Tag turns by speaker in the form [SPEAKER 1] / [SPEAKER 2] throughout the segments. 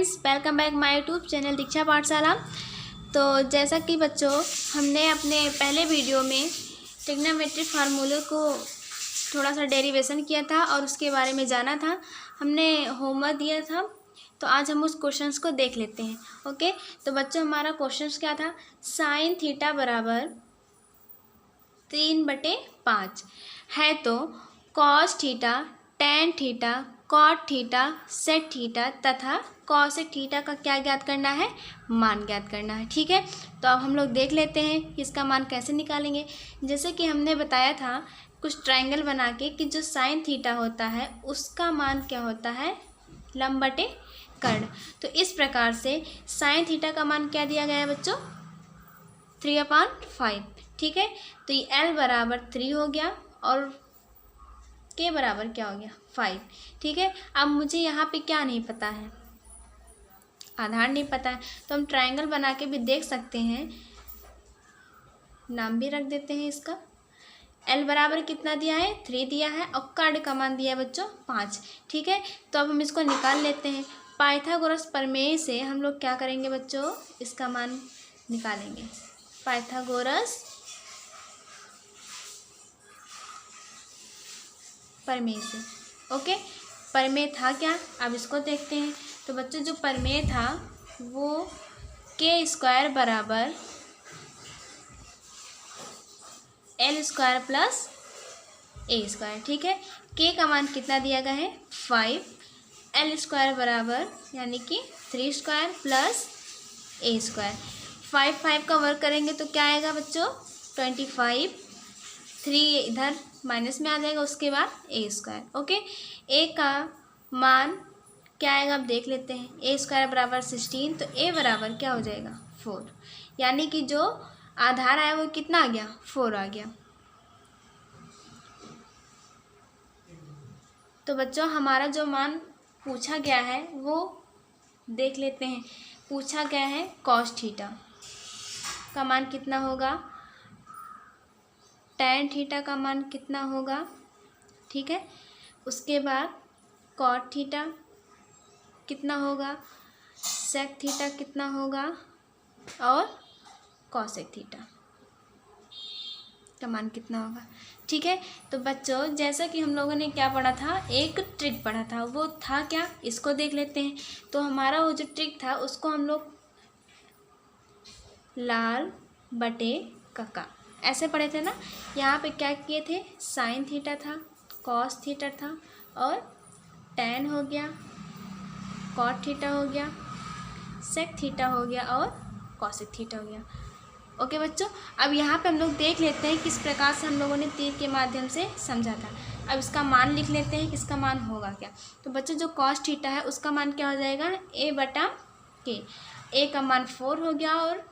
[SPEAKER 1] Friends, welcome back my YouTube channel Diksha Pathshala. तो जैसा कि बच्चों हमने अपने पहले वीडियो में ट्रिग्नोमेट्रिक फार्मूले को थोड़ा सा डेरिवेशन किया था और उसके बारे में जाना था, हमने होमवर्क दिया था। तो आज हम उस क्वेश्चंस को देख लेते हैं। ओके, तो बच्चों हमारा क्वेश्चंस क्या था? साइन थीटा बराबर 3/5 है तो cos theta, tan theta, cot theta, sec theta तथा कॉसेक थीटा का क्या ज्ञात करना है? मान ज्ञात करना है। ठीक है, तो अब हम लोग देख लेते हैं कि इसका मान कैसे निकालेंगे। जैसे कि हमने बताया था कुछ ट्रायंगल बना के कि जो साइन थीटा होता है उसका मान क्या होता है? लंब बटे कर्ण। तो इस प्रकार से साइन थीटा का मान क्या दिया गया है बच्चों? 3/5। ठीक है, तो ये L बराबर 3 हो गया और K बराबर क्या हो गया? 5। ठीक है, अब मुझे यहाँ पे क्या नहीं पता है? आधार नहीं पता है, तो हम ट्रायंगल बना के भी देख सकते हैं। नाम भी रख देते हैं इसका। L बराबर कितना दिया है? 3 दिया है और कर्ण का मान दिया है बच्चों 5। ठीक है, तो अब हम इसको निकाल लेते हैं। पाइथागोरस प्रमेय से हम लोग क्या करेंगे बच्चों? इसका मान निकालेंगे। पाइथागोरस प्रमेय से। ओके, प्रमेय था क्या? अब इसको देखते हैं। तो बच्चों जो प्रमेय था वो k² बराबर L² प्लस A²। ठीक है, k का मान कितना दिया गया है? 5। L² बराबर यानी कि 3² प्लस A²। 5 का वर्क करेंगे तो क्या आएगा बच्चों? 25। 3 इधर माइनस में आ जाएगा, उसके बाद A²। ओके, A का मान क्या आएगा? अब देख लेते हैं। A² बराबर 16, तो A बराबर क्या हो जाएगा? 4। यानी कि जो आधार आया वो कितना आ गया? 4 आ गया। तो बच्चों हमारा जो मान पूछा गया है वो देख लेते हैं। पूछा गया है कॉस थीटा का मान कितना होगा, टेन थीटा का मान कितना होगा। ठीक है, उसके बाद कॉट थीटा कितना होगा, सेक थीटा कितना होगा और कॉसेक थीटा का मान कितना होगा। ठीक है, तो बच्चों जैसा कि हम लोगों ने क्या पढ़ा था, एक ट्रिक पढ़ा था, वो था क्या? इसको देख लेते हैं। तो हमारा वो जो ट्रिक था उसको हम लोग लाल बटे कक्का ऐसे पढ़े थे ना। यहाँ पे क्या किए थे? साइन थीटा था, कॉस थीटा था और टेन हो गया, कॉट थीटा हो गया, सेक थीटा हो गया और कॉसेक थीटा हो गया। ओके बच्चों, अब यहाँ पे हम लोग देख लेते हैं किस प्रकार से हम लोगों ने तीर के माध्यम से समझा था। अब इसका मान लिख लेते हैं, किसका मान होगा क्या। तो बच्चों जो कॉस थीटा है उसका मान क्या हो जाएगा? A/K। A का मान 4 हो गया और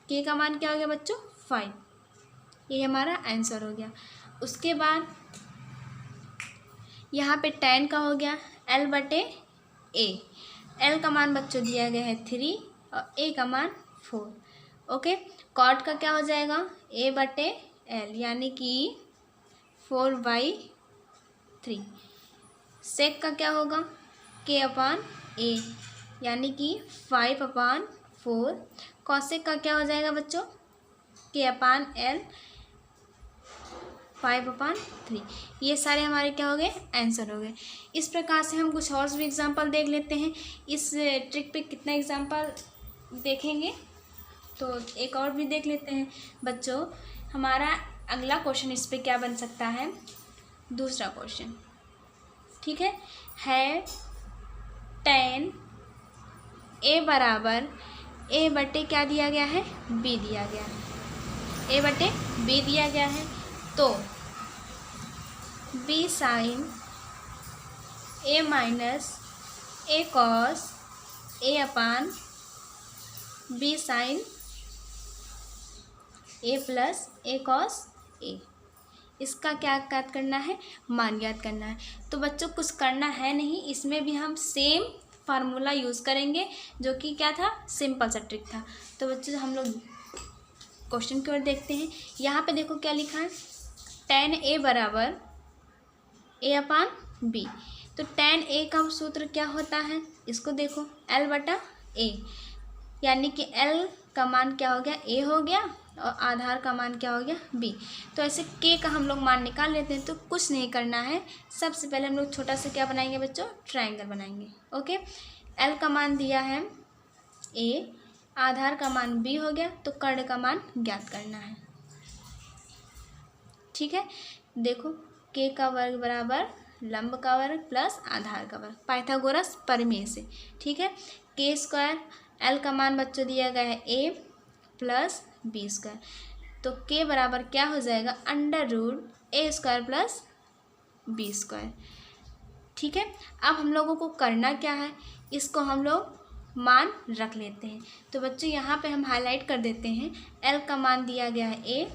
[SPEAKER 1] K का मान क्या हो गया बच्चों? 5। ये हमारा आंसर हो गया। उसके बाद यहाँ पे टेन का हो गया L/A। L का मान बच्चों दिया गया है 3 और A का मान 4। ओके, कॉट का क्या हो जाएगा? A/L यानी कि 4/3। सेक का क्या होगा? K/A यानी कि 5/4। कॉसेक का क्या हो जाएगा बच्चों? K/L 5/3। ये सारे हमारे क्या हो गए? आंसर हो गए। इस प्रकार से हम कुछ और भी एग्जांपल देख लेते हैं। इस ट्रिक पे कितना एग्जांपल देखेंगे तो एक और भी देख लेते हैं बच्चों। हमारा अगला क्वेश्चन इस पे क्या बन सकता है? दूसरा क्वेश्चन। ठीक है tan A बराबर A बटे क्या दिया गया है? B दिया गया है। A बटे B दिया गया है तो B sine A minus A cos A/B sine A plus A cos A, इसका क्या ज्ञात करना है? मान ज्ञात करना है। तो बच्चों कुछ करना है नहीं, इसमें भी हम सेम फार्मूला यूज़ करेंगे जो कि क्या था? सिंपल सा ट्रिक था। तो बच्चों हम लोग क्वेश्चन की ओर देखते हैं। यहाँ पे देखो क्या लिखा है? tan A बराबर A/B। तो tan a का सूत्र क्या होता है, इसको देखो L/A, यानी कि L का मान क्या हो गया, a हो गया और आधार का मान क्या हो गया, b। तो ऐसे k का हम लोग मान निकाल लेते हैं। तो कुछ नहीं करना है, सबसे पहले हम लोग छोटा सा क्या बनाएंगे बच्चों, ट्रायंगल बनाएंगे। ओके, L का मान दिया है a, आधार का मान b हो गया, तो कर्ण का मान ज्ञात करना है। ठीक है, देखो k का वर्ग बराबर लंब का वर्ग प्लस आधार का वर्ग, पाइथागोरस प्रमेय से। ठीक है, k स्क्वायर, L का मान बच्चों दिया गया है a प्लस b स्क्वायर, तो k बराबर क्या हो जाएगा, √a square plus b square. ठीक है, अब हम लोगों को करना क्या है, इसको हम लोग मान रख लेते हैं। तो बच्चों यहाँ पे हम हाईलाइट कर देते हैं, L का मान दिया गया है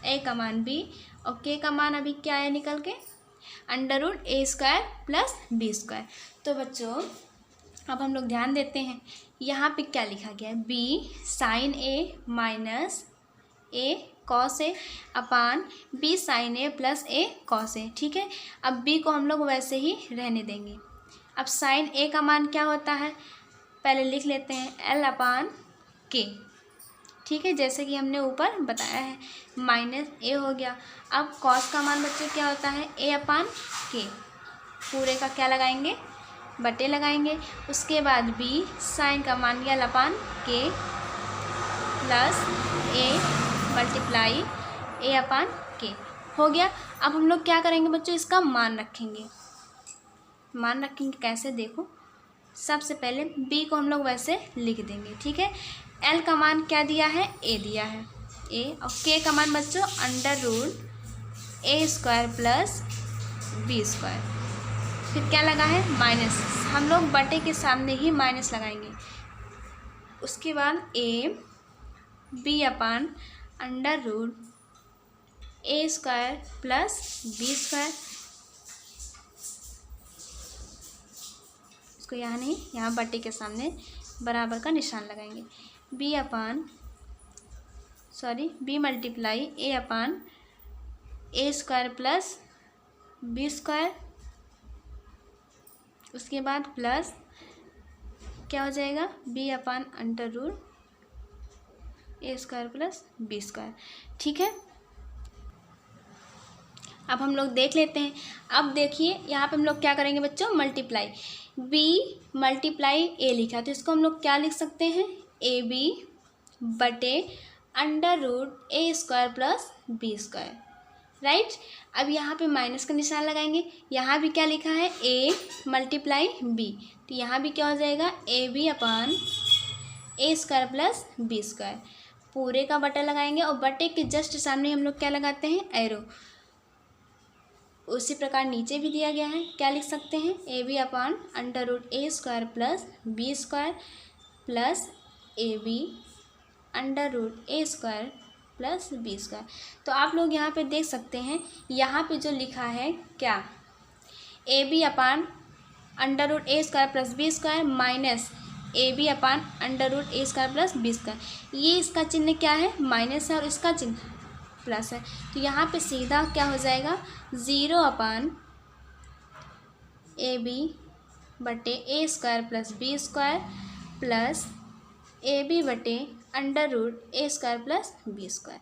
[SPEAKER 1] a का मान b और k का मान अभी क्या आया निकल के, √a square plus b square. तो बच्चों अब हम लोग ध्यान देते हैं, यहाँ पे क्या लिखा गया है, b sin a minus a cos a upon b sin a plus a cos a। ठीक है, अब b को हम लोग वैसे ही रहने देंगे। अब sin a का मान क्या होता है, पहले लिख लेते हैं L/K। ठीक है, जैसे कि हमने ऊपर बताया है, माइनस a हो गया। अब cos का मान बच्चों क्या होता है, a/K, पूरे का क्या लगाएंगे, बटे लगाएंगे। उसके बाद b sin का मान गया L/K plus a multiply a/K हो गया। अब हम लोग क्या करेंगे बच्चों, इसका मान रखेंगे। मान रखेंगे कैसे, देखो सबसे पहले b को हम लोग वैसे लिख देंगे। ठीक है, L का मान क्या दिया है, a दिया है a, और k का मान बच्चों √a square plus b square, फिर क्या लगा है माइनस, हम लोग बटे के सामने ही माइनस लगाएंगे। उसके बाद a b/√a square plus b square, इसको यहाँ नहीं, यहाँ बटे के सामने बराबर का निशान लगाएंगे। b multiply a/a square plus b square, उसके बाद प्लस क्या हो जाएगा, b/√a square plus b square. ठीक है, अब हम लोग देख लेते हैं। अब देखिए यहाँ पे हम लोग क्या करेंगे बच्चों, मल्टीप्लाई, b मल्टीप्लाई a लिखा है, तो इसको हम लोग क्या लिख सकते हैं, ab बटे √a square plus b square. Right, अब यहाँ पे माइनस का निशान लगाएंगे। यहाँ भी क्या लिखा है, a मल्टीप्लाई b, तो यहाँ भी क्या हो जाएगा, ab/a square plus b square, पूरे का बटा लगाएंगे और बटे के जस्ट सामने हम लोग क्या लगाते हैं, एरो। उसी प्रकार नीचे भी दिया गया है, क्या लिख सकते हैं, ab/√a square plus b square plus ab/√a square plus b square. तो आप लोग यहाँ पे देख सकते हैं, यहाँ पे जो लिखा है क्या, ab/√a square plus b square minus ab/√a square plus b square, ये इसका चिन्ह क्या है, माइनस है और इसका चिन्ह प्लस है। तो यहाँ पे सीधा क्या हो जाएगा, 0/ab/a square plus b square plus ab/√a square plus b square.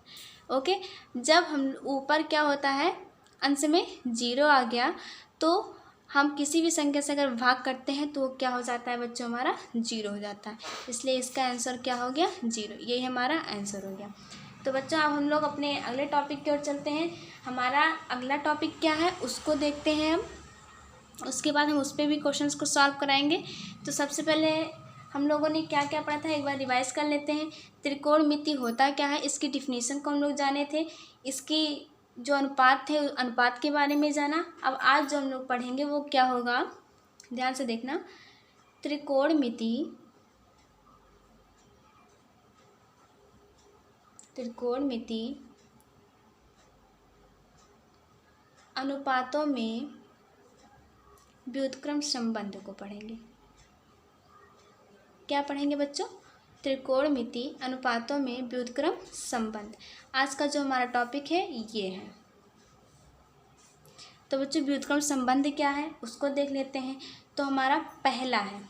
[SPEAKER 1] Okay, जब हम ऊपर क्या होता है, अंश में 0 आ गया, तो हम किसी भी संख्या से अगर भाग करते हैं तो क्या हो जाता है बच्चों, हमारा 0 हो जाता है। इसलिए इसका आंसर क्या हो गया, 0, यही हमारा आंसर हो गया। तो बच्चों अब हम लोग अपने अगले टॉपिक की ओर चलते हैं। हमारा अगला टॉपिक क्या है उसको देखते हैं हम, उसके बाद हम उस पर भी क्वेश्चंस को सॉल्व कराएंगे। तो सबसे पहले हम लोगों ने क्या क्या पढ़ा था, एक बार रिवाइज कर लेते हैं। त्रिकोणमिति होता क्या है, इसकी डिफिनीशन को हम लोग जाने थे, इसकी जो अनुपात थे अनुपात के बारे में जाना। अब आज जो हम लोग पढ़ेंगे वो क्या होगा, ध्यान से देखना। त्रिकोणमिति अनुपातों में व्युत्क्रम संबंध को पढ़ेंगे। क्या पढ़ेंगे बच्चों, त्रिकोणमिति अनुपातों में व्युत्क्रम संबंध। आज का जो हमारा टॉपिक है ये है। तो बच्चों व्युत्क्रम संबंध क्या है उसको देख लेते हैं। तो हमारा पहला है,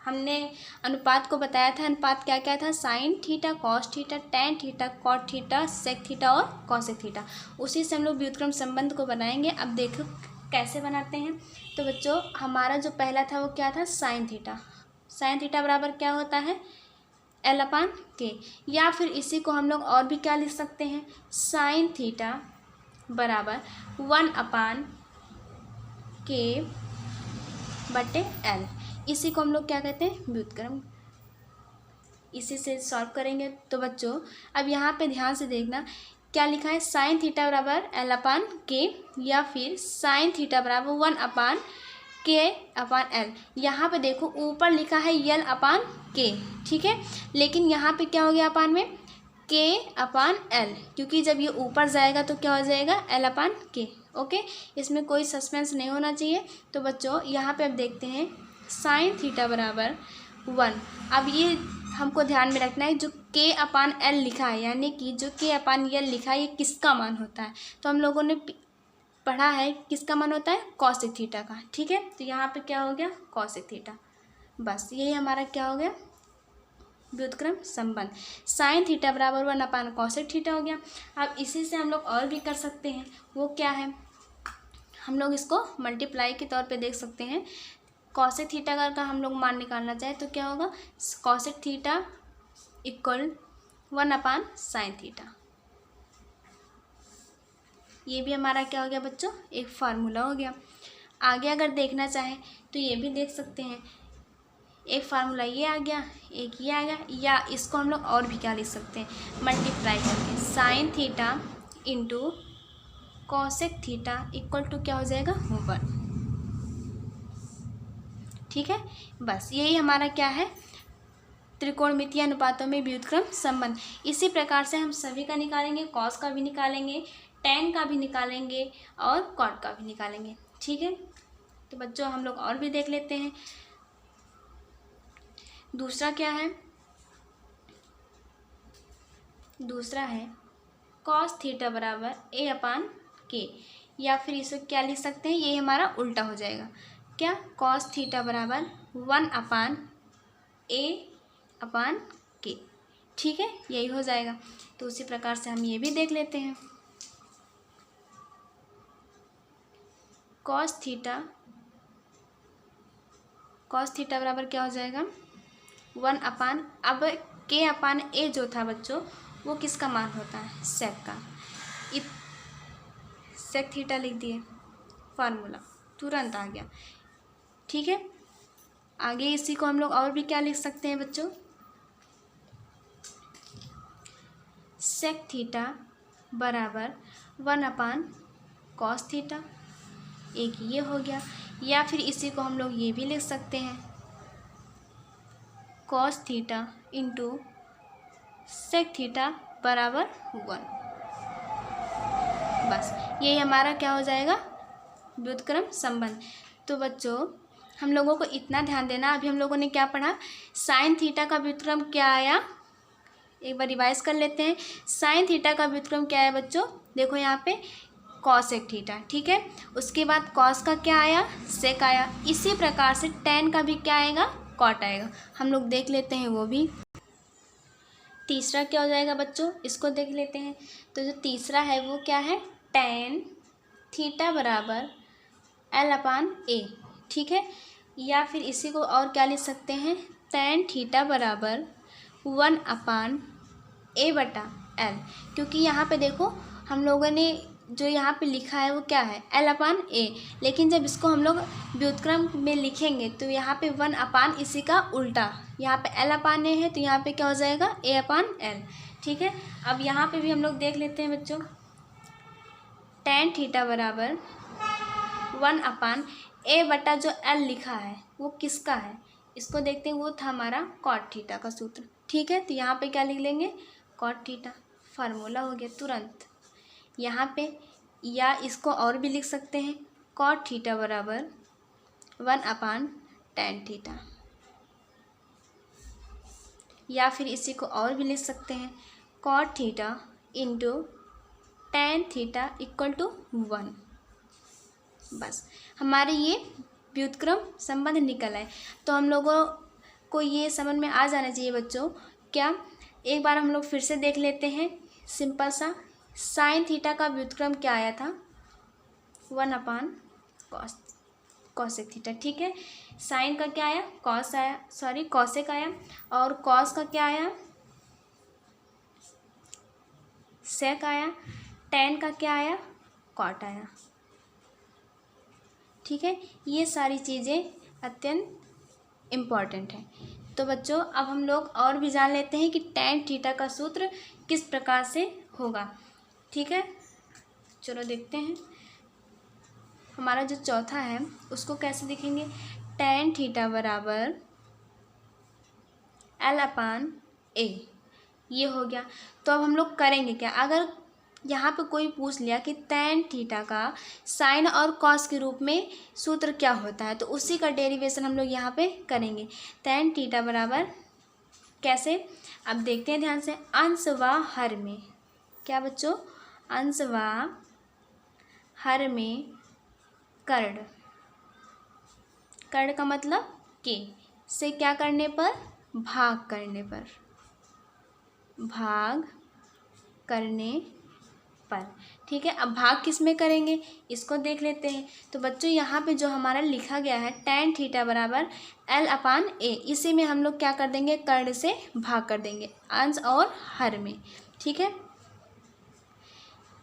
[SPEAKER 1] हमने अनुपात को बताया था। अनुपात क्या क्या था? Sine theta, cos theta, tan theta, cot theta, sec theta और कॉसेक थीटा। उसी से हम लोग व्युत्क्रम संबंध को बनाएंगे। अब देखो कैसे बनाते हैं। तो बच्चों हमारा जो पहला था वो क्या था? Sine theta. साइन थीटा बराबर क्या होता है? एल अपान के। या फिर इसी को हम लोग और भी क्या लिख सकते हैं? साइन थीटा बराबर 1/k बटे एल। इसी को हम लोग क्या कहते हैं? व्युत्क्रम। इसी से सॉल्व करेंगे। तो बच्चों अब यहाँ पे ध्यान से देखना क्या लिखा है? साइन थीटा बराबर एल अपान के, या फिर साइन थीटा बराबर 1/k/एल। यहाँ पे देखो ऊपर लिखा है यल अपान के, ठीक है, लेकिन यहाँ पे क्या हो गया अपान में? k/एल, क्योंकि जब ये ऊपर जाएगा तो क्या हो जाएगा? एल अपान के। ओके, इसमें कोई सस्पेंस नहीं होना चाहिए। तो बच्चों यहाँ पे अब देखते हैं साइन थीटा बराबर 1। अब ये हमको ध्यान में रखना है जो k/एल लिखा है, यानी कि जो k/एल लिखा है ये किसका मान होता है? तो हम लोगों ने पढ़ा है किसका मान होता है? कॉसेक थीटा का, ठीक है। तो यहाँ पे क्या हो गया? Cosec theta. बस यही हमारा क्या हो गया? व्युत्क्रम संबंध। साइन थीटा बराबर 1/कॉसेक थीटा हो गया। अब इसी से हम लोग और भी कर सकते हैं। वो क्या है? हम लोग इसको मल्टीप्लाई के तौर पे देख सकते हैं। कॉसेक थीटा का हम लोग मान निकालना चाहे तो क्या होगा? कॉसेक थीटा इक्वल 1/साइन थीटा। ये भी हमारा क्या हो गया बच्चों? एक फार्मूला हो गया। आगे अगर देखना चाहें तो ये भी देख सकते हैं। एक फार्मूला ये आ गया, एक ये आ गया, या इसको हम लोग और भी क्या लिख सकते हैं? मल्टीप्लाई करके sine theta into cosec theta equal to क्या हो जाएगा? 1। ठीक है, बस यही हमारा क्या है? त्रिकोणमितीय अनुपातों में व्युत्क्रम संबंध। इसी प्रकार से हम सभी का निकालेंगे, कॉस का भी निकालेंगे, टैन का भी निकालेंगे और कॉट का भी निकालेंगे, ठीक है। तो बच्चों हम लोग और भी देख लेते हैं। दूसरा क्या है? दूसरा है कॉस थीटा बराबर a/k, या फिर इसे क्या लिख सकते हैं? ये हमारा उल्टा हो जाएगा। क्या? कॉस थीटा बराबर 1/a/k, ठीक है, यही हो जाएगा। तो उसी प्रकार से हम ये भी देख लेते हैं। कॉस थीटा बराबर क्या हो जाएगा? 1/, अब k/a जो था बच्चों वो किसका मान होता है? सेक का। सेक थीटा लिख दिए, फार्मूला तुरंत आ गया, ठीक है। आगे इसी को हम लोग और भी क्या लिख सकते हैं बच्चों? सेक थीटा बराबर 1/कॉस थीटा, एक ये हो गया। या फिर इसी को हम लोग ये भी लिख सकते हैं, cos theta into sec theta बराबर 1। बस यही हमारा क्या हो जाएगा? व्युत्क्रम संबंध। तो बच्चों हम लोगों को इतना ध्यान देना, अभी हम लोगों ने क्या पढ़ा? साइन थीटा का व्युत्क्रम क्या आया? एक बार रिवाइज कर लेते हैं। साइन थीटा का व्युत्क्रम क्या है बच्चों? देखो यहाँ पे कॉसेक थीटा, ठीक है। उसके बाद कॉस का क्या आया? सेक आया। इसी प्रकार से टैन का भी क्या आएगा? कॉट आएगा। हम लोग देख लेते हैं वो भी। तीसरा क्या हो जाएगा बच्चों? इसको देख लेते हैं। तो जो तीसरा है वो क्या है? टैन थीटा बराबर l/a, ठीक है। या फिर इसी को और क्या लिख सकते हैं? टैन थीटा बराबर 1/a/l, क्योंकि यहाँ पे देखो हम लोगों ने जो यहाँ पे लिखा है वो क्या है? l/a, लेकिन जब इसको हम लोग व्युत्क्रम में लिखेंगे तो यहाँ पे 1/, इसी का उल्टा, यहाँ पे l/a है तो यहाँ पे क्या हो जाएगा? a/l, ठीक है। अब यहाँ पे भी हम लोग देख लेते हैं बच्चों। टैन थीटा बराबर 1/a जो l लिखा है वो किसका है? इसको देखते हैं, वो था हमारा कॉट थीटा का सूत्र, ठीक है। तो यहाँ पे क्या लिख लेंगे? कॉट थीटा, फार्मूला हो गया तुरंत यहाँ पे। या इसको और भी लिख सकते हैं, कॉट थीटा बराबर 1/टैन थीटा, या फिर इसी को और भी लिख सकते हैं, cot theta into tan theta equal to 1। बस हमारे ये व्युत्क्रम संबंध निकल आए। तो हम लोगों को ये समझ में आ जाना चाहिए बच्चों। क्या, एक बार हम लोग फिर से देख लेते हैं सिंपल सा। साइन थीटा का व्युत्क्रम क्या आया था? 1/cos cosec theta. ठीक है, साइन का क्या आया? कॉस आया, सॉरी कॉसेक आया। और कॉस का क्या आया? सेक आया। टेन का क्या आया? कॉट आया। ठीक है, ये सारी चीज़ें अत्यंत इम्पॉर्टेंट है। तो बच्चों अब हम लोग और भी जान लेते हैं कि tan थीटा का सूत्र किस प्रकार से होगा। ठीक है, चलो देखते हैं। हमारा जो चौथा है उसको कैसे लिखेंगे? tan थीटा बराबर L/A, ये हो गया। तो अब हम लोग करेंगे क्या? अगर यहाँ पे कोई पूछ लिया कि tan थीटा का साइन और कॉस के रूप में सूत्र क्या होता है, तो उसी का डेरिवेशन हम लोग यहाँ पे करेंगे। tan थीटा बराबर कैसे, अब देखते हैं ध्यान से। अंश व हर में, क्या बच्चों? अंश व हर में कर्ण। कर्ण का मतलब के से क्या करने पर? भाग करने पर, भाग करने पर। ठीक है, अब भाग किस में करेंगे इसको देख लेते हैं। तो बच्चों यहाँ पे जो हमारा लिखा गया है tan थीटा बराबर L/A, इसी में हम लोग क्या कर देंगे? कर्ण से भाग कर देंगे अंश और हर में। ठीक है,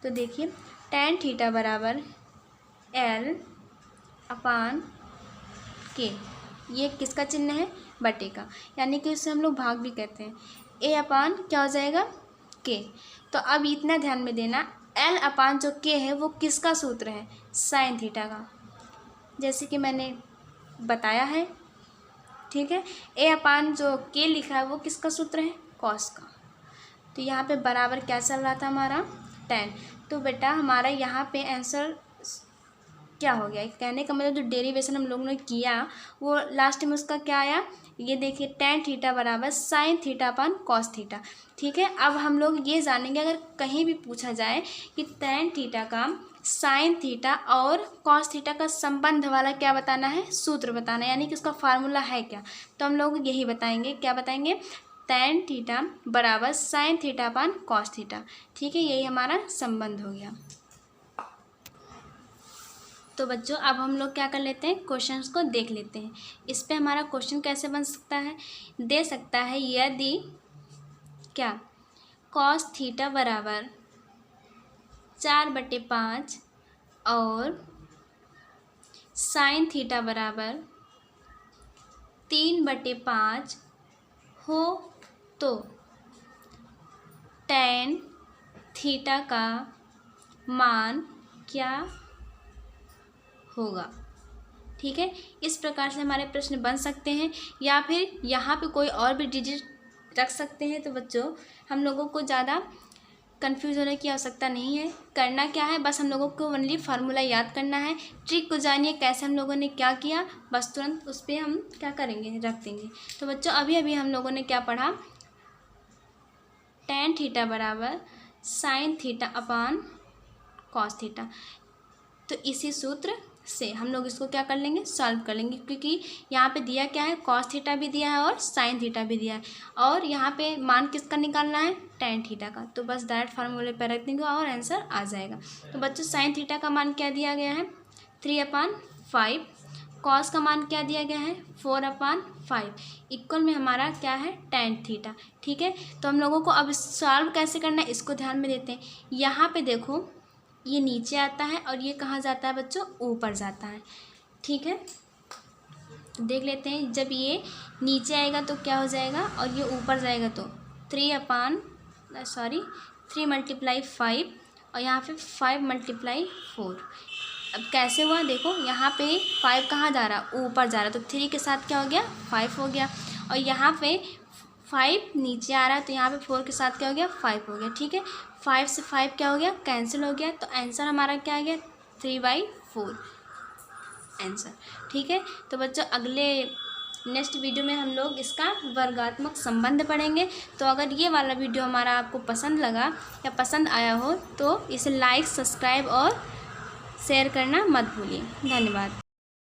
[SPEAKER 1] तो देखिए tan थीटा बराबर L/K, ये किसका चिन्ह है? बटे का, यानी कि इससे हम लोग भाग भी कहते हैं। A/, क्या हो जाएगा? K। तो अब इतना ध्यान में देना, L/, जो K है वो किसका सूत्र है? साइन थीटा का, जैसे कि मैंने बताया है। ठीक है, A/, जो K लिखा है वो किसका सूत्र है? कॉस का। तो यहाँ पे बराबर क्या चल रहा था हमारा? tan। तो बेटा हमारा यहाँ पे आंसर क्या हो गया? कहने का मतलब जो डेरिवेशन हम लोगों ने किया वो लास्ट में उसका क्या आया? ये देखिए tan थीटा बराबर sine theta upon cos theta. ठीक है, अब हम लोग ये जानेंगे, अगर कहीं भी पूछा जाए कि tan थीटा का साइन थीटा और कॉस थीटा का संबंध वाला क्या बताना है? सूत्र बताना है, यानी कि उसका फार्मूला है क्या? तो हम लोग यही बताएंगे। क्या बताएंगे? tan थीटा बराबर sine theta upon cos theta. ठीक है, यही हमारा संबंध हो गया। तो बच्चों अब हम लोग क्या कर लेते हैं? क्वेश्चंस को देख लेते हैं। इस पे हमारा क्वेश्चन कैसे बन सकता है? दे सकता है यदि क्या कॉस थीटा बराबर 4/5 और साइन थीटा बराबर 3/5 हो तो tan थीटा का मान क्या होगा? ठीक है, इस प्रकार से हमारे प्रश्न बन सकते हैं, या फिर यहाँ पे कोई और भी डिजिट रख सकते हैं। तो बच्चों हम लोगों को ज़्यादा कंफ्यूज होने की आवश्यकता नहीं है। करना क्या है, बस हम लोगों को ओनली फार्मूला याद करना है। ट्रिक को जानिए कैसे हम लोगों ने क्या किया, बस तुरंत उस पर हम क्या करेंगे? रख देंगे। तो बच्चों अभी अभी हम लोगों ने क्या पढ़ा? tan थीटा बराबर sine theta upon cos theta. तो इसी सूत्र से हम लोग इसको क्या कर लेंगे? सॉल्व कर लेंगे, क्योंकि यहाँ पे दिया क्या है? कॉस थीटा भी दिया है और साइन थीटा भी दिया है, और यहाँ पे मान किसका निकालना है? tan थीटा का। तो बस डायरेक्ट फार्मूले पर रख देंगे और आंसर आ जाएगा। तो बच्चों साइन थीटा का मान क्या दिया गया है? 3/5। कॉस का मान क्या दिया गया है? 4/5। इक्वल में हमारा क्या है? tan theta. ठीक है, तो हम लोगों को अब सॉल्व कैसे करना है इसको ध्यान में देते हैं। यहाँ पे देखो ये नीचे आता है और ये कहाँ जाता है बच्चों? ऊपर जाता है। ठीक है, देख लेते हैं। जब ये नीचे आएगा तो क्या हो जाएगा, और ये ऊपर जाएगा तो 3 × 5, और यहाँ पे 5 × 4। अब कैसे हुआ देखो, यहाँ पे 5 कहाँ जा रहा? ऊपर जा रहा, तो 3 के साथ क्या हो गया? 5 हो गया। और यहाँ पे 5 नीचे आ रहा है, तो यहाँ पे 4 के साथ क्या हो गया? 5 हो गया। ठीक है, 5 से 5 क्या हो गया? कैंसिल हो गया। तो आंसर हमारा क्या आ गया? 3/4 आंसर। ठीक है, तो बच्चों अगले नेक्स्ट वीडियो में हम लोग इसका वर्गात्मक संबंध पढ़ेंगे। तो अगर ये वाला वीडियो हमारा आपको पसंद लगा या पसंद आया हो तो इसे लाइक, सब्सक्राइब और शेयर करना मत भूलिए। धन्यवाद।